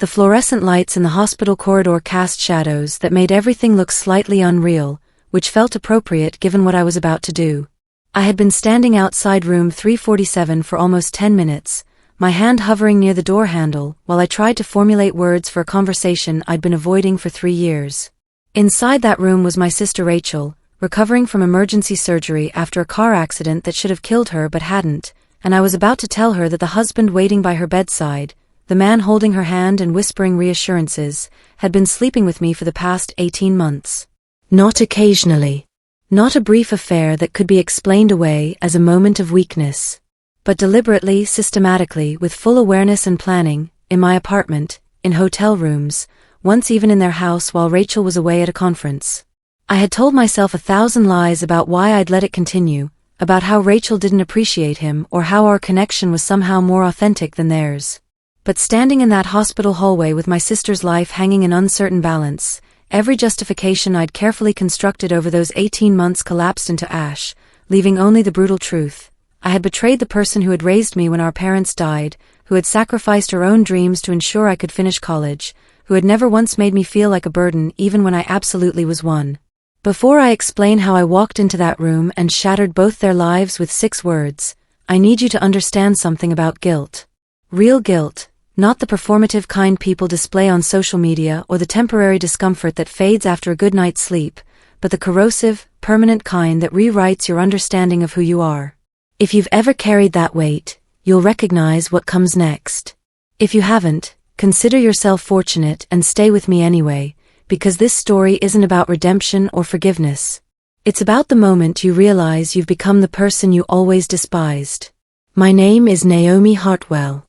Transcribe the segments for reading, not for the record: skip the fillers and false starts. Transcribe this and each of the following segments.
The fluorescent lights in the hospital corridor cast shadows that made everything look slightly unreal, which felt appropriate given what I was about to do. I had been standing outside room 347 for almost 10 minutes, my hand hovering near the door handle while I tried to formulate words for a conversation I'd been avoiding for 3 years. Inside that room was my sister Rachel, recovering from emergency surgery after a car accident that should have killed her but hadn't, and I was about to tell her that the husband waiting by her bedside, the man holding her hand and whispering reassurances, had been sleeping with me for the past 18 months. Not occasionally. Not a brief affair that could be explained away as a moment of weakness. But deliberately, systematically, with full awareness and planning, in my apartment, in hotel rooms, once even in their house while Rachel was away at a conference. I had told myself 1,000 lies about why I'd let it continue, about how Rachel didn't appreciate him or how our connection was somehow more authentic than theirs. But standing in that hospital hallway with my sister's life hanging in uncertain balance, every justification I'd carefully constructed over those 18 months collapsed into ash, leaving only the brutal truth. I had betrayed the person who had raised me when our parents died, who had sacrificed her own dreams to ensure I could finish college, who had never once made me feel like a burden even when I absolutely was one. Before I explain how I walked into that room and shattered both their lives with 6 words, I need you to understand something about guilt. Real guilt. Not the performative kind people display on social media or the temporary discomfort that fades after a good night's sleep, but the corrosive, permanent kind that rewrites your understanding of who you are. If you've ever carried that weight, you'll recognize what comes next. If you haven't, consider yourself fortunate and stay with me anyway, because this story isn't about redemption or forgiveness. It's about the moment you realize you've become the person you always despised. My name is Naomi Hartwell.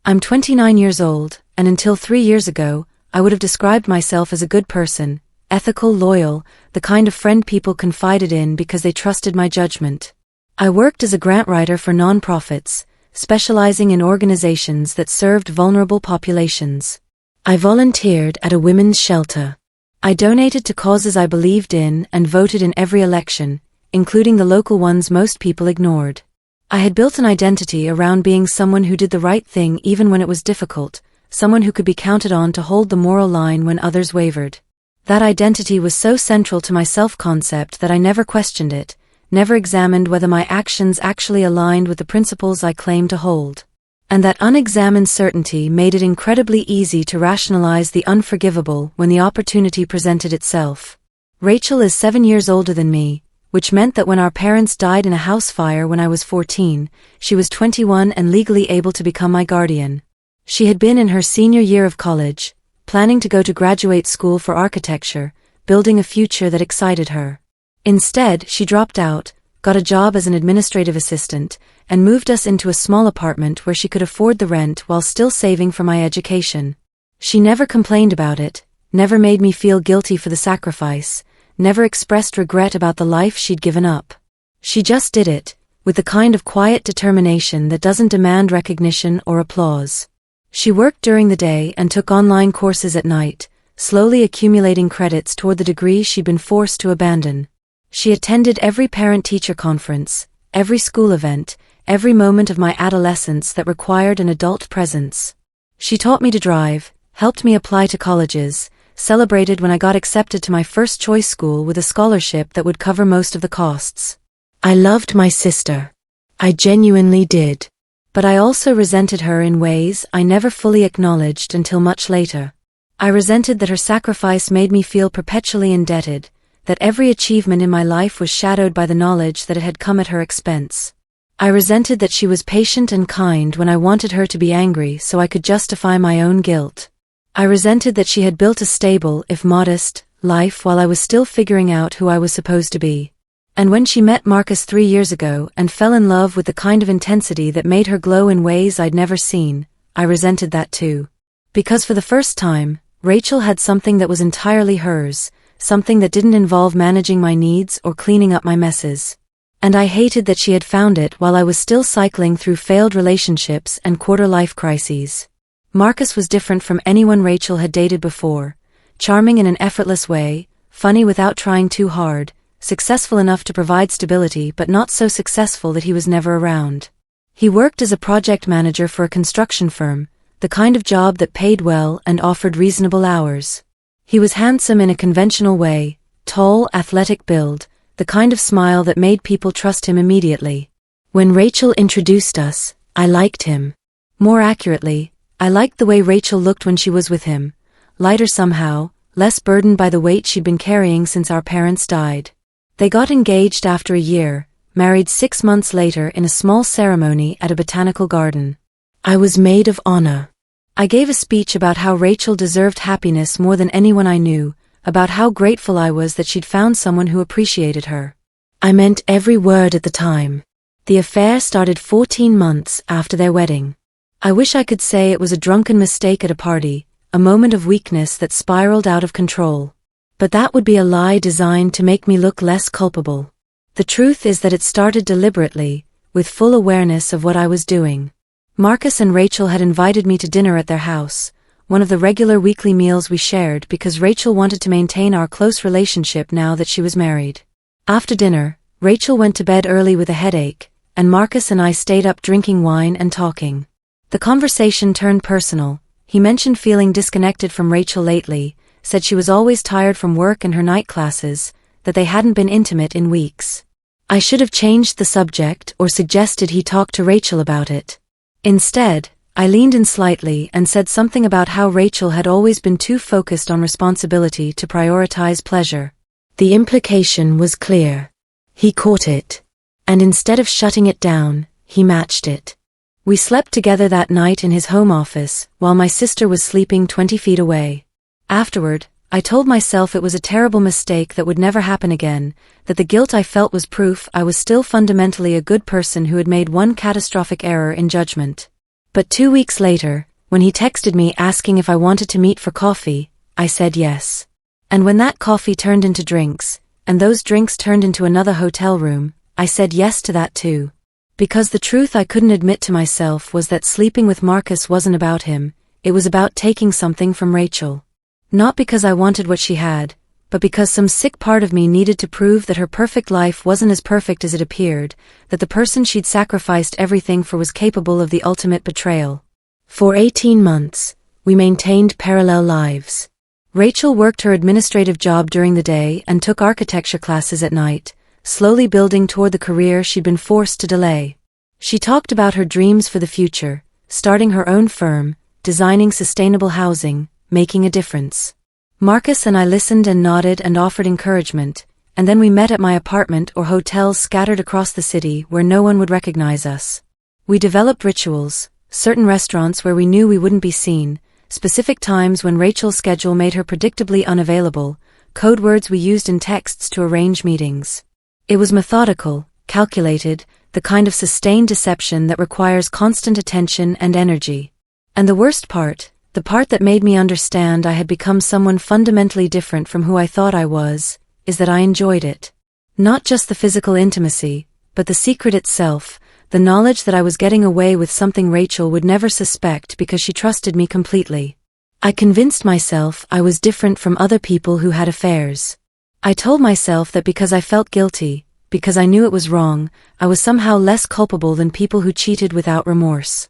I'm 29 years old, and until 3 years ago, I would have described myself as a good person, ethical, loyal, the kind of friend people confided in because they trusted my judgment. I worked as a grant writer for nonprofits, specializing in organizations that served vulnerable populations. I volunteered at a women's shelter. I donated to causes I believed in and voted in every election, including the local ones most people ignored. I had built an identity around being someone who did the right thing even when it was difficult, someone who could be counted on to hold the moral line when others wavered. That identity was so central to my self-concept that I never questioned it, never examined whether my actions actually aligned with the principles I claimed to hold. And that unexamined certainty made it incredibly easy to rationalize the unforgivable when the opportunity presented itself. Rachel is 7 years older than me, which meant that when our parents died in a house fire when I was 14, she was 21 and legally able to become my guardian. She had been in her senior year of college, planning to go to graduate school for architecture, building a future that excited her. Instead, she dropped out, got a job as an administrative assistant, and moved us into a small apartment where she could afford the rent while still saving for my education. She never complained about it, never made me feel guilty for the sacrifice, never expressed regret about the life she'd given up. She just did it, with the kind of quiet determination that doesn't demand recognition or applause. She worked during the day and took online courses at night, slowly accumulating credits toward the degree she'd been forced to abandon. She attended every parent-teacher conference, every school event, every moment of my adolescence that required an adult presence. She taught me to drive, helped me apply to colleges, celebrated when I got accepted to my first choice school with a scholarship that would cover most of the costs. I loved my sister. I genuinely did. But I also resented her in ways I never fully acknowledged until much later. I resented that her sacrifice made me feel perpetually indebted, that every achievement in my life was shadowed by the knowledge that it had come at her expense. I resented that she was patient and kind when I wanted her to be angry so I could justify my own guilt. I resented that she had built a stable, if modest, life while I was still figuring out who I was supposed to be. And when she met Marcus 3 years ago and fell in love with the kind of intensity that made her glow in ways I'd never seen, I resented that too. Because for the first time, Rachel had something that was entirely hers, something that didn't involve managing my needs or cleaning up my messes. And I hated that she had found it while I was still cycling through failed relationships and quarter-life crises. Marcus was different from anyone Rachel had dated before, charming in an effortless way, funny without trying too hard, successful enough to provide stability but not so successful that he was never around. He worked as a project manager for a construction firm, the kind of job that paid well and offered reasonable hours. He was handsome in a conventional way, tall, athletic build, the kind of smile that made people trust him immediately. When Rachel introduced us, I liked him. More accurately, I liked the way Rachel looked when she was with him, lighter somehow, less burdened by the weight she'd been carrying since our parents died. They got engaged after a year, married 6 months later in a small ceremony at a botanical garden. I was maid of honor. I gave a speech about how Rachel deserved happiness more than anyone I knew, about how grateful I was that she'd found someone who appreciated her. I meant every word at the time. The affair started 14 months after their wedding. I wish I could say it was a drunken mistake at a party, a moment of weakness that spiraled out of control. But that would be a lie designed to make me look less culpable. The truth is that it started deliberately, with full awareness of what I was doing. Marcus and Rachel had invited me to dinner at their house, one of the regular weekly meals we shared because Rachel wanted to maintain our close relationship now that she was married. After dinner, Rachel went to bed early with a headache, and Marcus and I stayed up drinking wine and talking. The conversation turned personal. He mentioned feeling disconnected from Rachel lately, said she was always tired from work and her night classes, that they hadn't been intimate in weeks. I should have changed the subject or suggested he talk to Rachel about it. Instead, I leaned in slightly and said something about how Rachel had always been too focused on responsibility to prioritize pleasure. The implication was clear. He caught it. And instead of shutting it down, he matched it. We slept together that night in his home office, while my sister was sleeping 20 feet away. Afterward, I told myself it was a terrible mistake that would never happen again, that the guilt I felt was proof I was still fundamentally a good person who had made one catastrophic error in judgment. But 2 weeks later, when he texted me asking if I wanted to meet for coffee, I said yes. And when that coffee turned into drinks, and those drinks turned into another hotel room, I said yes to that too. Because the truth I couldn't admit to myself was that sleeping with Marcus wasn't about him, it was about taking something from Rachel. Not because I wanted what she had, but because some sick part of me needed to prove that her perfect life wasn't as perfect as it appeared, that the person she'd sacrificed everything for was capable of the ultimate betrayal. For 18 months, we maintained parallel lives. Rachel worked her administrative job during the day and took architecture classes at night, slowly building toward the career she'd been forced to delay. She talked about her dreams for the future, starting her own firm, designing sustainable housing, making a difference. Marcus and I listened and nodded and offered encouragement, and then we met at my apartment or hotels scattered across the city where no one would recognize us. We developed rituals, certain restaurants where we knew we wouldn't be seen, specific times when Rachel's schedule made her predictably unavailable, code words we used in texts to arrange meetings. It was methodical, calculated, the kind of sustained deception that requires constant attention and energy. And the worst part, the part that made me understand I had become someone fundamentally different from who I thought I was, is that I enjoyed it. Not just the physical intimacy, but the secret itself, the knowledge that I was getting away with something Rachel would never suspect because she trusted me completely. I convinced myself I was different from other people who had affairs. I told myself that because I felt guilty, because I knew it was wrong, I was somehow less culpable than people who cheated without remorse.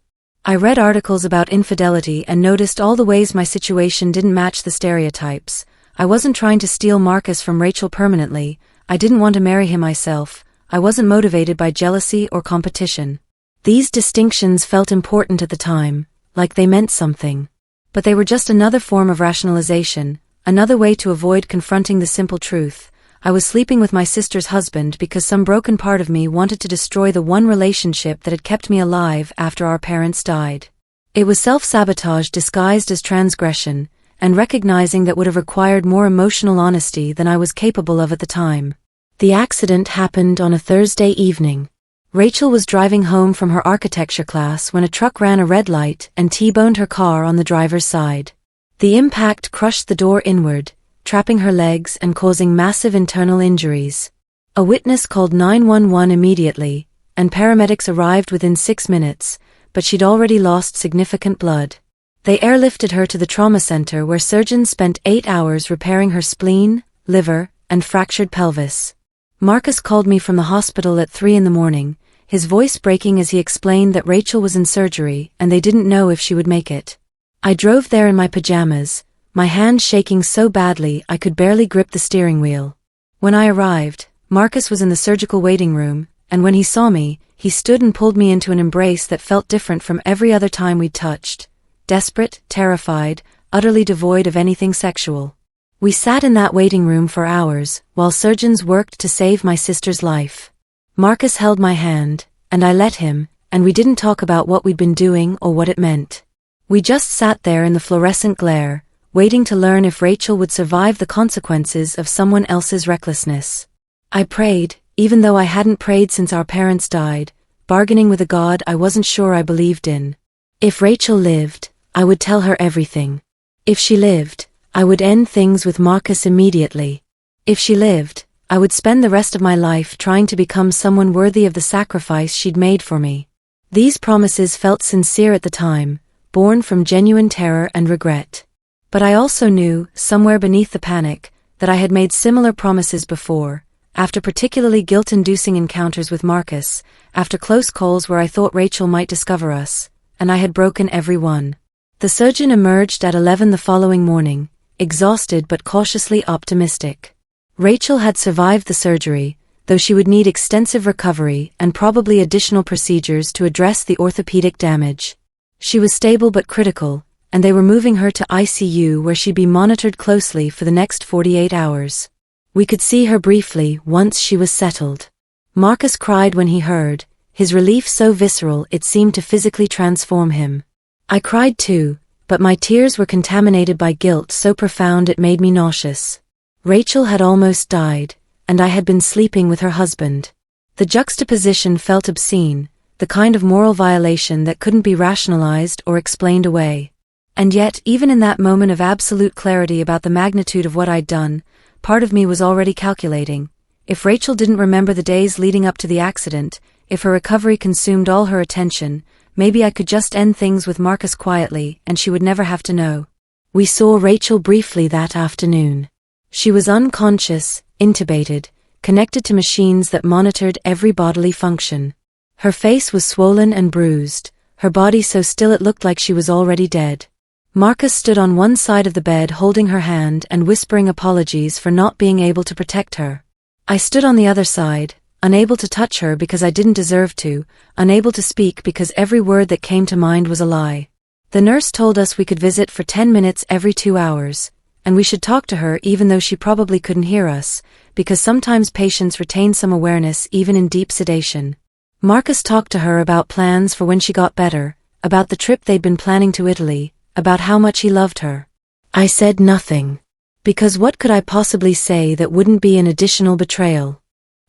I read articles about infidelity and noticed all the ways my situation didn't match the stereotypes. I wasn't trying to steal Marcus from Rachel permanently, I didn't want to marry him myself, I wasn't motivated by jealousy or competition. These distinctions felt important at the time, like they meant something. But they were just another form of rationalization, another way to avoid confronting the simple truth. I was sleeping with my sister's husband because some broken part of me wanted to destroy the one relationship that had kept me alive after our parents died. It was self-sabotage disguised as transgression, and recognizing that would have required more emotional honesty than I was capable of at the time. The accident happened on a Thursday evening. Rachel was driving home from her architecture class when a truck ran a red light and T-boned her car on the driver's side. The impact crushed the door inward, trapping her legs and causing massive internal injuries. A witness called 911 immediately, and paramedics arrived within 6 minutes, but she'd already lost significant blood. They airlifted her to the trauma center where surgeons spent 8 hours repairing her spleen, liver, and fractured pelvis. Marcus called me from the hospital at 3 in the morning, his voice breaking as he explained that Rachel was in surgery and they didn't know if she would make it. I drove there in my pajamas, my hand shaking so badly I could barely grip the steering wheel. When I arrived, Marcus was in the surgical waiting room, and when he saw me, he stood and pulled me into an embrace that felt different from every other time we'd touched. Desperate, terrified, utterly devoid of anything sexual. We sat in that waiting room for hours, while surgeons worked to save my sister's life. Marcus held my hand, and I let him, and we didn't talk about what we'd been doing or what it meant. We just sat there in the fluorescent glare, waiting to learn if Rachel would survive the consequences of someone else's recklessness. I prayed, even though I hadn't prayed since our parents died, bargaining with a God I wasn't sure I believed in. If Rachel lived, I would tell her everything. If she lived, I would end things with Marcus immediately. If she lived, I would spend the rest of my life trying to become someone worthy of the sacrifice she'd made for me. These promises felt sincere at the time, born from genuine terror and regret. But I also knew, somewhere beneath the panic, that I had made similar promises before, after particularly guilt-inducing encounters with Marcus, after close calls where I thought Rachel might discover us, and I had broken every one. The surgeon emerged at 11 the following morning, exhausted but cautiously optimistic. Rachel had survived the surgery, though she would need extensive recovery and probably additional procedures to address the orthopedic damage. She was stable but critical, and they were moving her to ICU where she'd be monitored closely for the next 48 hours. We could see her briefly once she was settled. Marcus cried when he heard, his relief so visceral it seemed to physically transform him. I cried too, but my tears were contaminated by guilt so profound it made me nauseous. Rachel had almost died, and I had been sleeping with her husband. The juxtaposition felt obscene, the kind of moral violation that couldn't be rationalized or explained away. And yet, even in that moment of absolute clarity about the magnitude of what I'd done, part of me was already calculating. If Rachel didn't remember the days leading up to the accident, if her recovery consumed all her attention, maybe I could just end things with Marcus quietly and she would never have to know. We saw Rachel briefly that afternoon. She was unconscious, intubated, connected to machines that monitored every bodily function. Her face was swollen and bruised, her body so still it looked like she was already dead. Marcus stood on one side of the bed holding her hand and whispering apologies for not being able to protect her. I stood on the other side, unable to touch her because I didn't deserve to, unable to speak because every word that came to mind was a lie. The nurse told us we could visit for 10 minutes every 2 hours, and we should talk to her even though she probably couldn't hear us, because sometimes patients retain some awareness even in deep sedation. Marcus talked to her about plans for when she got better, about the trip they'd been planning to Italy, about how much he loved her. I said nothing. Because what could I possibly say that wouldn't be an additional betrayal?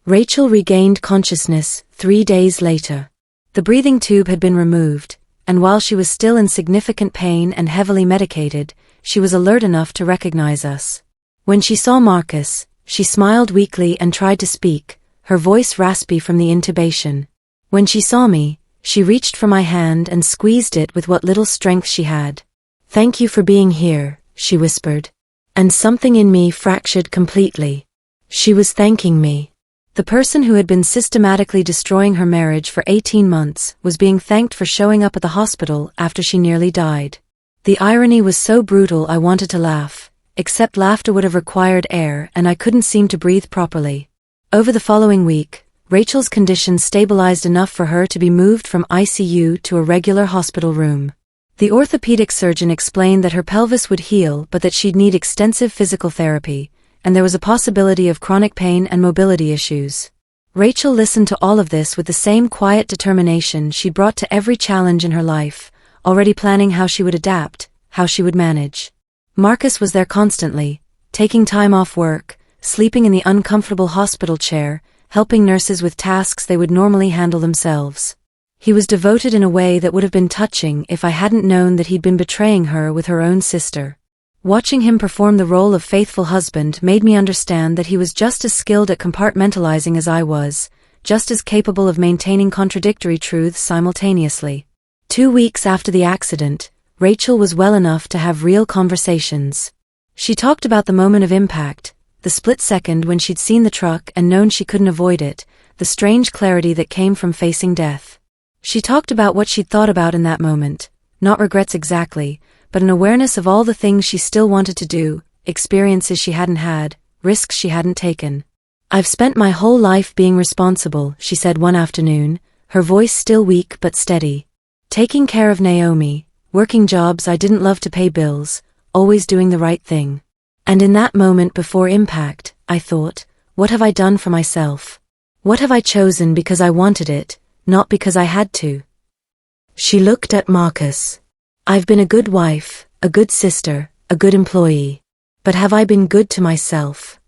Rachel regained consciousness 3 days later. The breathing tube had been removed, and while she was still in significant pain and heavily medicated, she was alert enough to recognize us. When she saw Marcus, she smiled weakly and tried to speak, her voice raspy from the intubation. When she saw me, she reached for my hand and squeezed it with what little strength she had. "Thank you for being here," she whispered. And something in me fractured completely. She was thanking me. The person who had been systematically destroying her marriage for 18 months was being thanked for showing up at the hospital after she nearly died. The irony was so brutal I wanted to laugh, except laughter would have required air and I couldn't seem to breathe properly. Over the following week, Rachel's condition stabilized enough for her to be moved from ICU to a regular hospital room. The orthopedic surgeon explained that her pelvis would heal but that she'd need extensive physical therapy, and there was a possibility of chronic pain and mobility issues. Rachel listened to all of this with the same quiet determination she'd brought to every challenge in her life, already planning how she would adapt, how she would manage. Marcus was there constantly, taking time off work, sleeping in the uncomfortable hospital chair, helping nurses with tasks they would normally handle themselves. He was devoted in a way that would have been touching if I hadn't known that he'd been betraying her with her own sister. Watching him perform the role of faithful husband made me understand that he was just as skilled at compartmentalizing as I was, just as capable of maintaining contradictory truths simultaneously. 2 weeks after the accident, Rachel was well enough to have real conversations. She talked about the moment of impact, the split second when she'd seen the truck and known she couldn't avoid it, the strange clarity that came from facing death. She talked about what she'd thought about in that moment, not regrets exactly, but an awareness of all the things she still wanted to do, experiences she hadn't had, risks she hadn't taken. "I've spent my whole life being responsible," she said one afternoon, her voice still weak but steady. "Taking care of Naomi, working jobs I didn't love to pay bills, always doing the right thing. And in that moment before impact, I thought, what have I done for myself? What have I chosen because I wanted it, not because I had to?" She looked at Marcus. "I've been a good wife, a good sister, a good employee. But have I been good to myself?"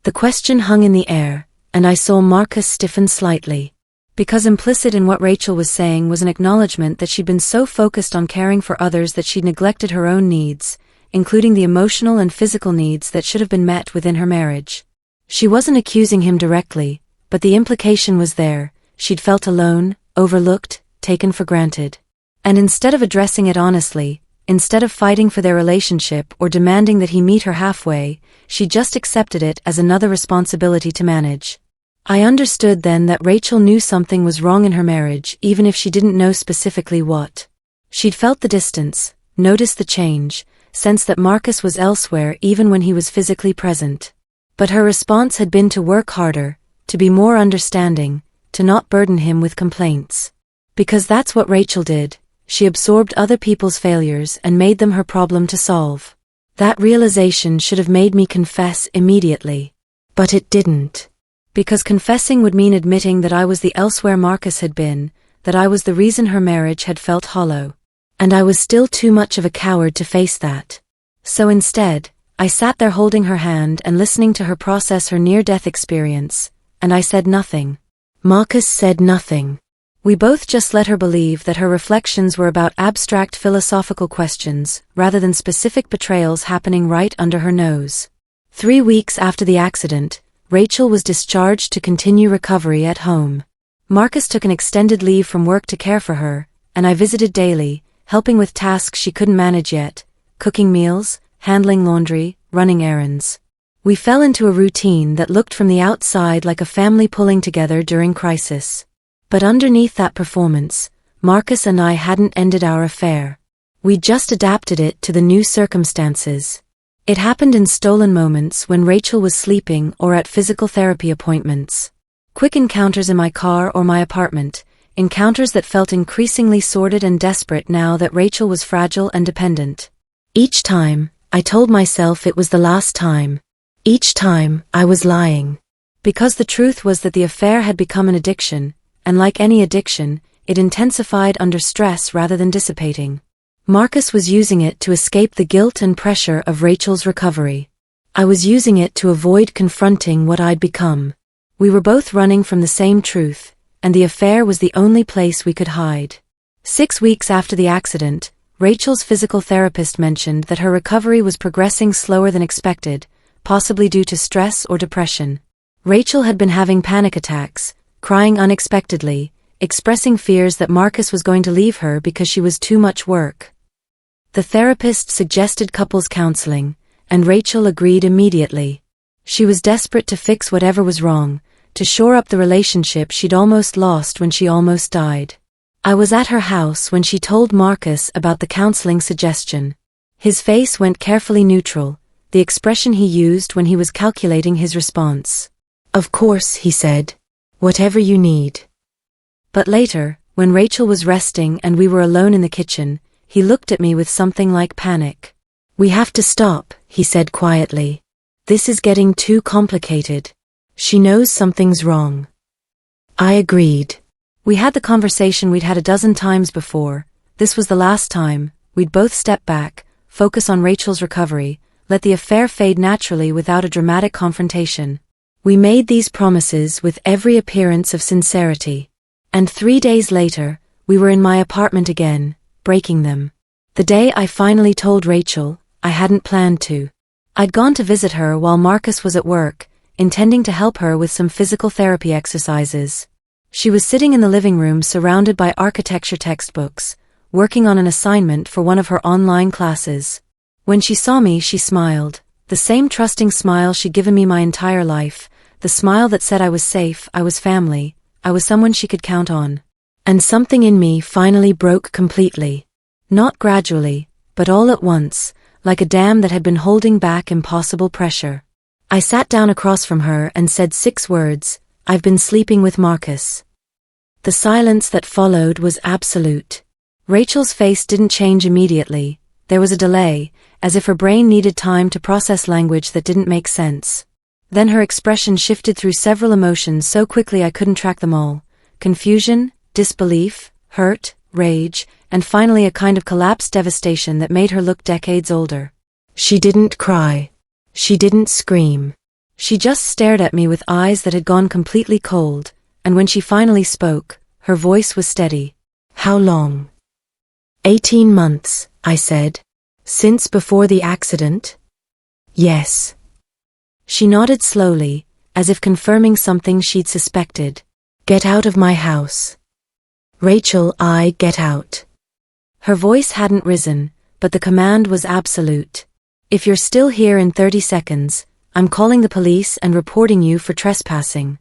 The question hung in the air, and I saw Marcus stiffen slightly. Because implicit in what Rachel was saying was an acknowledgement that she'd been so focused on caring for others that she'd neglected her own needs, including the emotional and physical needs that should have been met within her marriage. She wasn't accusing him directly, but the implication was there. She'd felt alone, overlooked, taken for granted. And instead of addressing it honestly, instead of fighting for their relationship or demanding that he meet her halfway, she just accepted it as another responsibility to manage. I understood then that Rachel knew something was wrong in her marriage, even if she didn't know specifically what. She'd felt the distance, noticed the change, sensed that Marcus was elsewhere even when he was physically present. But her response had been to work harder, to be more understanding, to not burden him with complaints. Because that's what Rachel did. She absorbed other people's failures and made them her problem to solve. That realization should have made me confess immediately. But it didn't. Because confessing would mean admitting that I was the elsewhere Marcus had been, that I was the reason her marriage had felt hollow. And I was still too much of a coward to face that. So instead, I sat there holding her hand and listening to her process her near-death experience, and I said nothing. Marcus said nothing. We both just let her believe that her reflections were about abstract philosophical questions, rather than specific betrayals happening right under her nose. 3 weeks after the accident, Rachel was discharged to continue recovery at home. Marcus took an extended leave from work to care for her, and I visited daily, helping with tasks she couldn't manage yet, cooking meals, handling laundry, running errands. We fell into a routine that looked from the outside like a family pulling together during crisis. But underneath that performance, Marcus and I hadn't ended our affair. We just adapted it to the new circumstances. It happened in stolen moments when Rachel was sleeping or at physical therapy appointments. Quick encounters in my car or my apartment, encounters that felt increasingly sordid and desperate now that Rachel was fragile and dependent. Each time, I told myself it was the last time. Each time, I was lying. Because the truth was that the affair had become an addiction, and like any addiction, it intensified under stress rather than dissipating. Marcus was using it to escape the guilt and pressure of Rachel's recovery. I was using it to avoid confronting what I'd become. We were both running from the same truth, and the affair was the only place we could hide. 6 weeks after the accident, Rachel's physical therapist mentioned that her recovery was progressing slower than expected, possibly due to stress or depression. Rachel had been having panic attacks, crying unexpectedly, expressing fears that Marcus was going to leave her because she was too much work. The therapist suggested couples counseling, and Rachel agreed immediately. She was desperate to fix whatever was wrong, to shore up the relationship she'd almost lost when she almost died. I was at her house when she told Marcus about the counseling suggestion. His face went carefully neutral, the expression he used when he was calculating his response. "Of course," he said. "Whatever you need." But later, when Rachel was resting and we were alone in the kitchen, he looked at me with something like panic. "We have to stop," he said quietly. "This is getting too complicated. She knows something's wrong." I agreed. We had the conversation we'd had a dozen times before. This was the last time. We'd both step back, focus on Rachel's recovery, let the affair fade naturally without a dramatic confrontation. We made these promises with every appearance of sincerity. And 3 days later, we were in my apartment again, breaking them. The day I finally told Rachel, I hadn't planned to. I'd gone to visit her while Marcus was at work, intending to help her with some physical therapy exercises. She was sitting in the living room surrounded by architecture textbooks, working on an assignment for one of her online classes. When she saw me, she smiled, the same trusting smile she'd given me my entire life, the smile that said I was safe, I was family, I was someone she could count on. And something in me finally broke completely. Not gradually, but all at once, like a dam that had been holding back impossible pressure. I sat down across from her and said 6 words, "I've been sleeping with Marcus." The silence that followed was absolute. Rachel's face didn't change immediately. There was a delay, as if her brain needed time to process language that didn't make sense. Then her expression shifted through several emotions so quickly I couldn't track them all. Confusion, disbelief, hurt, rage, and finally a kind of collapsed devastation that made her look decades older. She didn't cry. She didn't scream. She just stared at me with eyes that had gone completely cold, and when she finally spoke, her voice was steady. "How long?" 18 months, I said. "Since before the accident?" "Yes." She nodded slowly, as if confirming something she'd suspected. "Get out of my house." "Rachel, get out." Her voice hadn't risen, but the command was absolute. "If you're still here in 30 seconds, I'm calling the police and reporting you for trespassing."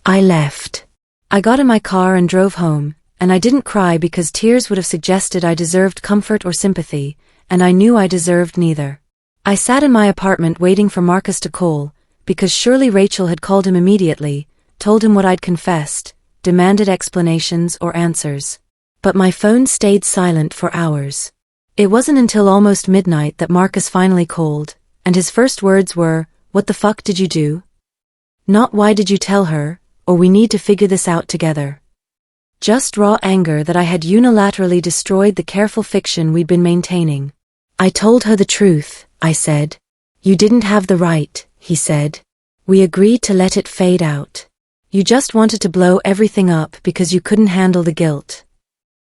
I left. I got in my car and drove home, and I didn't cry because tears would have suggested I deserved comfort or sympathy, and I knew I deserved neither. I sat in my apartment waiting for Marcus to call, because surely Rachel had called him immediately, told him what I'd confessed, demanded explanations or answers. But my phone stayed silent for hours. It wasn't until almost midnight that Marcus finally called, and his first words were, "What the fuck did you do?" Not "Why did you tell her?" or "We need to figure this out together." Just raw anger that I had unilaterally destroyed the careful fiction we'd been maintaining. "I told her the truth," I said. "You didn't have the right," he said. "We agreed to let it fade out. You just wanted to blow everything up because you couldn't handle the guilt."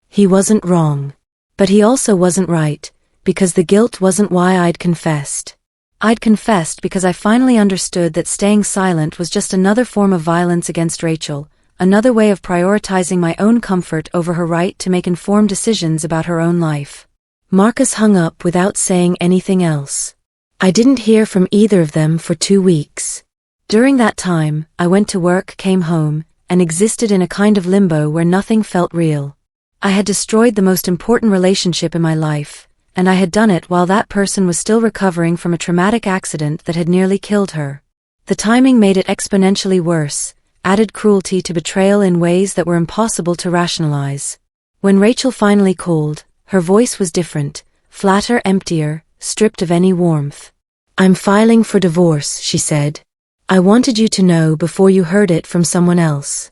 He wasn't wrong. But he also wasn't right, because the guilt wasn't why I'd confessed. I'd confessed because I finally understood that staying silent was just another form of violence against Rachel, another way of prioritizing my own comfort over her right to make informed decisions about her own life. Marcus hung up without saying anything else. I didn't hear from either of them for 2 weeks. During that time, I went to work, came home, and existed in a kind of limbo where nothing felt real. I had destroyed the most important relationship in my life, and I had done it while that person was still recovering from a traumatic accident that had nearly killed her. The timing made it exponentially worse, added cruelty to betrayal in ways that were impossible to rationalize. When Rachel finally called, her voice was different, flatter, emptier, stripped of any warmth. "I'm filing for divorce," she said. "I wanted you to know before you heard it from someone else."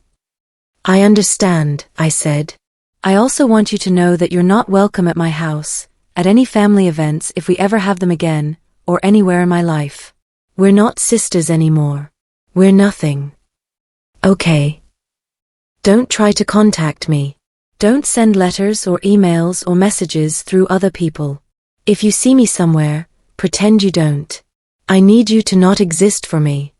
"I understand," I said. "I also want you to know that you're not welcome at my house, at any family events if we ever have them again, or anywhere in my life. We're not sisters anymore. We're nothing. Okay? Don't try to contact me. Don't send letters or emails or messages through other people. If you see me somewhere, pretend you don't. I need you to not exist for me."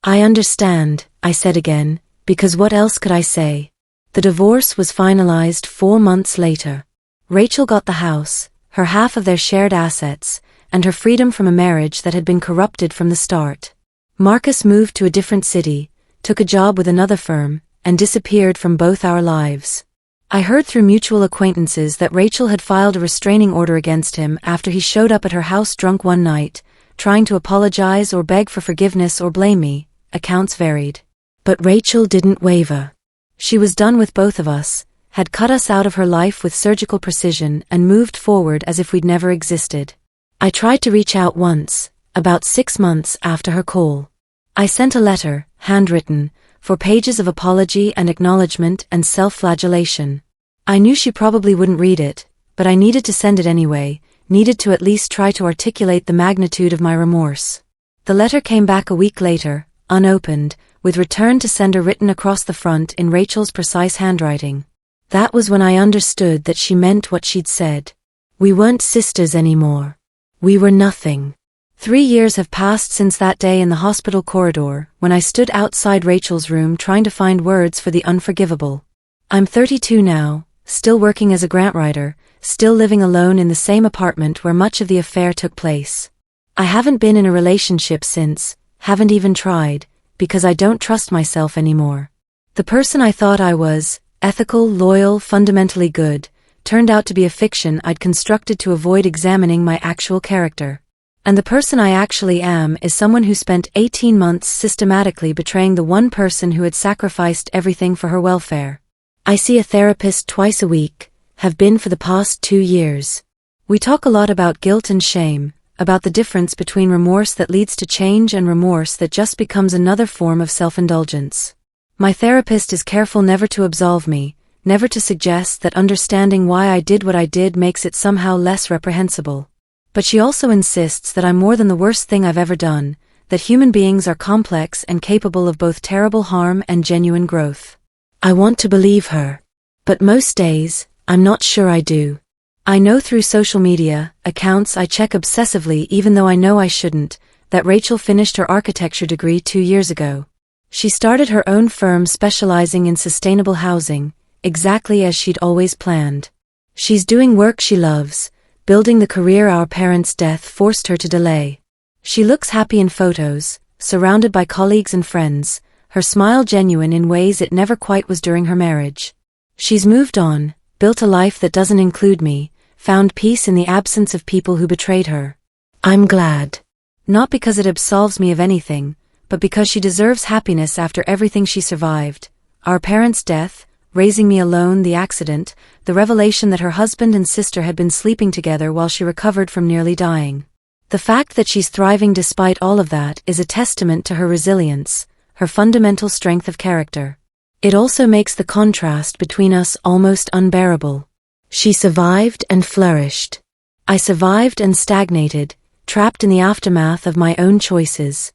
"I understand," I said again, because what else could I say? The divorce was finalized 4 months later. Rachel got the house, her half of their shared assets, and her freedom from a marriage that had been corrupted from the start. Marcus moved to a different city, took a job with another firm, and disappeared from both our lives. I heard through mutual acquaintances that Rachel had filed a restraining order against him after he showed up at her house drunk one night, trying to apologize or beg for forgiveness or blame me. Accounts varied. But Rachel didn't waver. She was done with both of us, had cut us out of her life with surgical precision and moved forward as if we'd never existed. I tried to reach out once, about 6 months after her call. I sent a letter, handwritten, for pages of apology and acknowledgement and self-flagellation. I knew she probably wouldn't read it, but I needed to send it anyway, needed to at least try to articulate the magnitude of my remorse. The letter came back a week later, unopened, with return to sender written across the front in Rachel's precise handwriting. That was when I understood that she meant what she'd said. We weren't sisters anymore. We were nothing. 3 years have passed since that day in the hospital corridor, when I stood outside Rachel's room trying to find words for the unforgivable. I'm 32 now, still working as a grant writer, still living alone in the same apartment where much of the affair took place. I haven't been in a relationship since, haven't even tried, because I don't trust myself anymore. The person I thought I was, ethical, loyal, fundamentally good, turned out to be a fiction I'd constructed to avoid examining my actual character. And the person I actually am is someone who spent 18 months systematically betraying the one person who had sacrificed everything for her welfare. I see a therapist twice a week, have been for the past 2 years. We talk a lot about guilt and shame, about the difference between remorse that leads to change and remorse that just becomes another form of self-indulgence. My therapist is careful never to absolve me, never to suggest that understanding why I did what I did makes it somehow less reprehensible. But she also insists that I'm more than the worst thing I've ever done, that human beings are complex and capable of both terrible harm and genuine growth. I want to believe her. But most days, I'm not sure I do. I know through social media, accounts I check obsessively even though I know I shouldn't, that Rachel finished her architecture degree 2 years ago. She started her own firm specializing in sustainable housing, exactly as she'd always planned. She's doing work she loves, building the career our parents' death forced her to delay. She looks happy in photos, surrounded by colleagues and friends, her smile genuine in ways it never quite was during her marriage. She's moved on, built a life that doesn't include me, found peace in the absence of people who betrayed her. I'm glad. Not because it absolves me of anything, but because she deserves happiness after everything she survived. Our parents' death, raising me alone, the accident, the revelation that her husband and sister had been sleeping together while she recovered from nearly dying. The fact that she's thriving despite all of that is a testament to her resilience, her fundamental strength of character. It also makes the contrast between us almost unbearable. She survived and flourished. I survived and stagnated, trapped in the aftermath of my own choices.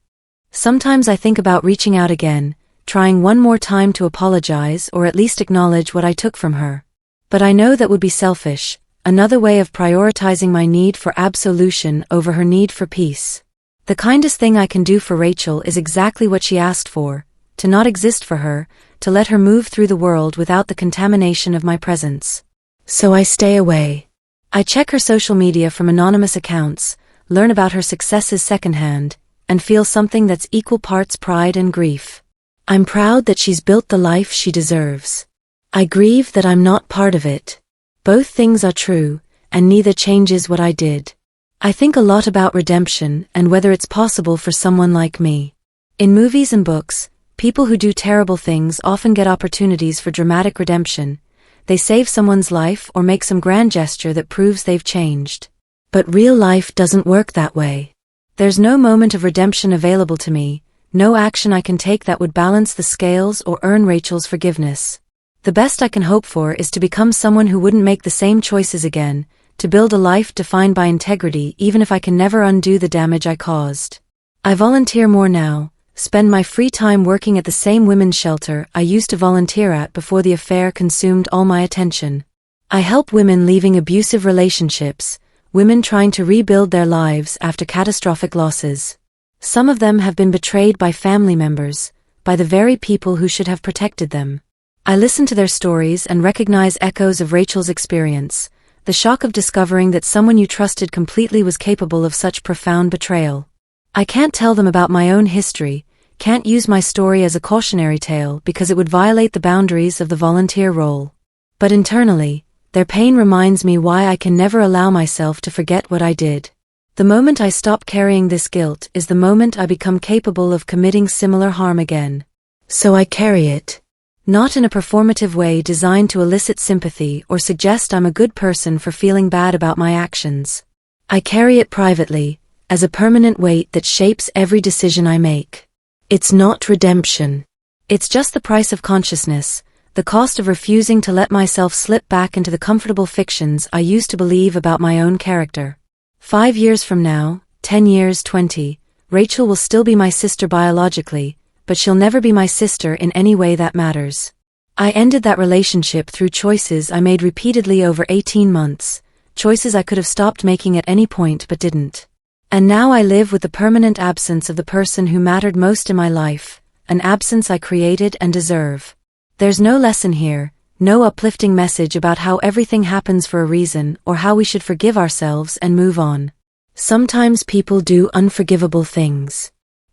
Sometimes I think about reaching out again, trying one more time to apologize or at least acknowledge what I took from her. But I know that would be selfish, another way of prioritizing my need for absolution over her need for peace. The kindest thing I can do for Rachel is exactly what she asked for, to not exist for her, to let her move through the world without the contamination of my presence. So I stay away. I check her social media from anonymous accounts, learn about her successes secondhand, and feel something that's equal parts pride and grief. I'm proud that she's built the life she deserves. I grieve that I'm not part of it. Both things are true, and neither changes what I did. I think a lot about redemption and whether it's possible for someone like me. In movies and books, people who do terrible things often get opportunities for dramatic redemption. They save someone's life or make some grand gesture that proves they've changed. But real life doesn't work that way. There's no moment of redemption available to me, no action I can take that would balance the scales or earn Rachel's forgiveness. The best I can hope for is to become someone who wouldn't make the same choices again, to build a life defined by integrity even if I can never undo the damage I caused. I volunteer more now, spend my free time working at the same women's shelter I used to volunteer at before the affair consumed all my attention. I help women leaving abusive relationships, women trying to rebuild their lives after catastrophic losses. Some of them have been betrayed by family members, by the very people who should have protected them. I listen to their stories and recognize echoes of Rachel's experience, the shock of discovering that someone you trusted completely was capable of such profound betrayal. I can't tell them about my own history, can't use my story as a cautionary tale because it would violate the boundaries of the volunteer role. But internally, their pain reminds me why I can never allow myself to forget what I did. The moment I stop carrying this guilt is the moment I become capable of committing similar harm again. So I carry it. Not in a performative way designed to elicit sympathy or suggest I'm a good person for feeling bad about my actions. I carry it privately, as a permanent weight that shapes every decision I make. It's not redemption. It's just the price of consciousness, the cost of refusing to let myself slip back into the comfortable fictions I used to believe about my own character. 5 years from now, 10 years, 20, Rachel will still be my sister biologically, but she'll never be my sister in any way that matters. I ended that relationship through choices I made repeatedly over 18 months, choices I could have stopped making at any point but didn't. And now I live with the permanent absence of the person who mattered most in my life, an absence I created and deserve. There's no lesson here, no uplifting message about how everything happens for a reason or how we should forgive ourselves and move on. Sometimes people do unforgivable things.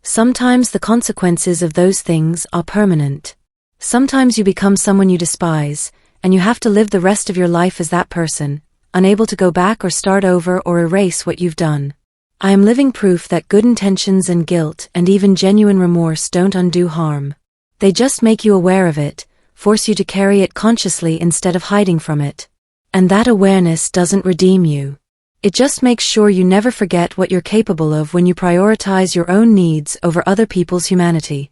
Sometimes the consequences of those things are permanent. Sometimes you become someone you despise, and you have to live the rest of your life as that person, unable to go back or start over or erase what you've done. I am living proof that good intentions and guilt and even genuine remorse don't undo harm. They just make you aware of it, force you to carry it consciously instead of hiding from it. And that awareness doesn't redeem you. It just makes sure you never forget what you're capable of when you prioritize your own needs over other people's humanity.